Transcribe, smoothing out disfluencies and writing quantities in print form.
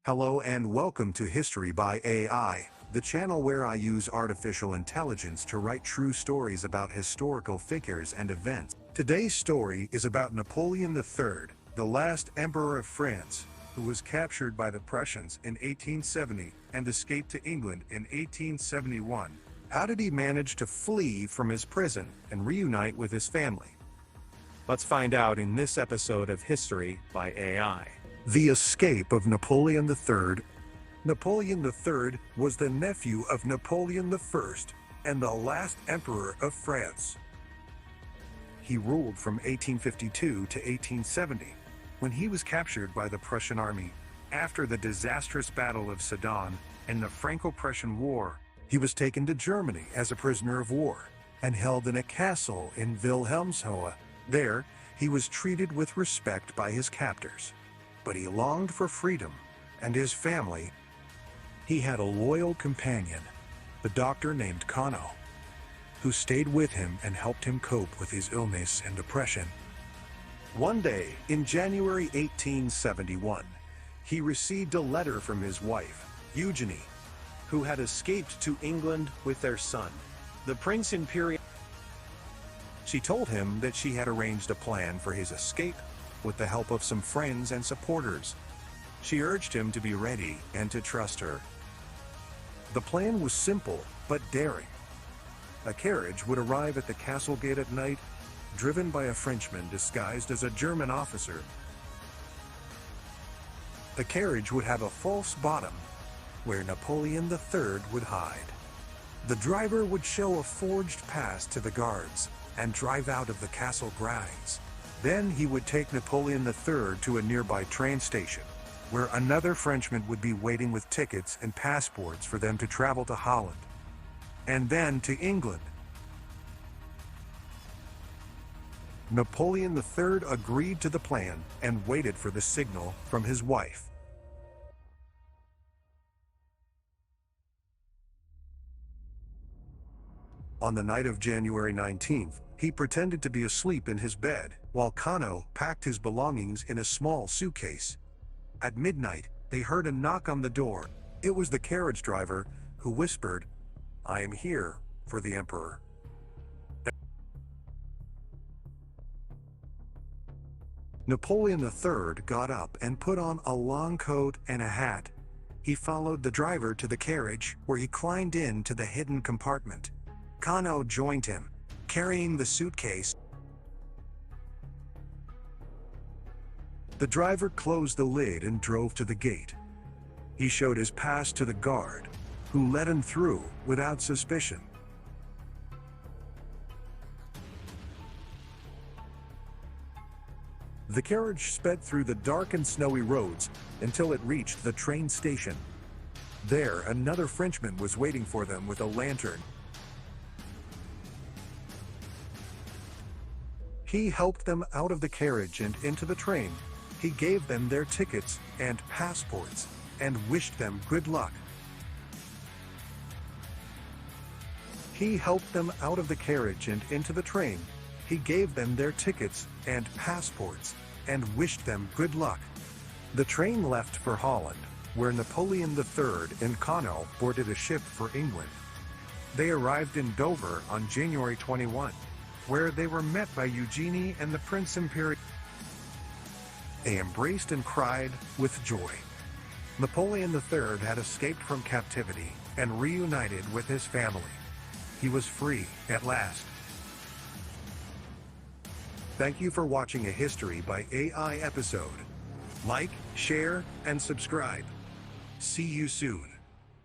Hello and welcome to History by AI, the channel where I use artificial intelligence to write true stories about historical figures and events. Today's story is about Napoleon III, the last emperor of France, who was captured by the Prussians in 1870 and escaped to England in 1871. How did he manage to flee from his prison and reunite with his family? Let's find out in this episode of History by AI. The escape of Napoleon III. Napoleon III was the nephew of Napoleon I and the last emperor of France. He ruled from 1852 to 1870, when he was captured by the Prussian army. After the disastrous Battle of Sedan and the Franco-Prussian War, he was taken to Germany as a prisoner of war and held in a castle in Wilhelmshöhe. There, he was treated with respect by his captors. But he longed for freedom and his family. He had a loyal companion, the doctor named Kano, who stayed with him and helped him cope with his illness and depression. One day, in January 1871, he received a letter from his wife, Eugenie, who had escaped to England with their son, the Prince Imperial. She told him that she had arranged a plan for his escape with the help of some friends and supporters. She urged him to be ready and to trust her. The plan was simple but daring. A carriage would arrive at the castle gate at night, driven by a Frenchman disguised as a German officer. The carriage would have a false bottom, where Napoleon III would hide. The driver would show a forged pass to the guards and drive out of the castle grounds. Then he would take Napoleon III to a nearby train station, where another Frenchman would be waiting with tickets and passports for them to travel to Holland, and then to England. Napoleon III agreed to the plan and waited for the signal from his wife. On the night of January 19th, he pretended to be asleep in his bed, while Kano packed his belongings in a small suitcase. At midnight, they heard a knock on the door. It was the carriage driver, who whispered, "I am here for the Emperor." Napoleon III got up and put on a long coat and a hat. He followed the driver to the carriage, where he climbed into the hidden compartment. Kano joined him, carrying the suitcase. The driver closed the lid and drove to the gate. He showed his pass to the guard, who let him through without suspicion. The carriage sped through the dark and snowy roads until it reached the train station. There, another Frenchman was waiting for them with a lantern. He helped them out of the carriage and into the train. He gave them their tickets and passports and wished them good luck. He helped them out of the carriage and into the train. He gave them their tickets and passports and wished them good luck. The train left for Holland, where Napoleon III and Kano boarded a ship for England. They arrived in Dover on January 21. Where they were met by Eugenie and the Prince Imperial. They embraced and cried with joy. Napoleon III had escaped from captivity and reunited with his family. He was free at last. Thank you for watching a History by AI episode. Like, share, and subscribe. See you soon.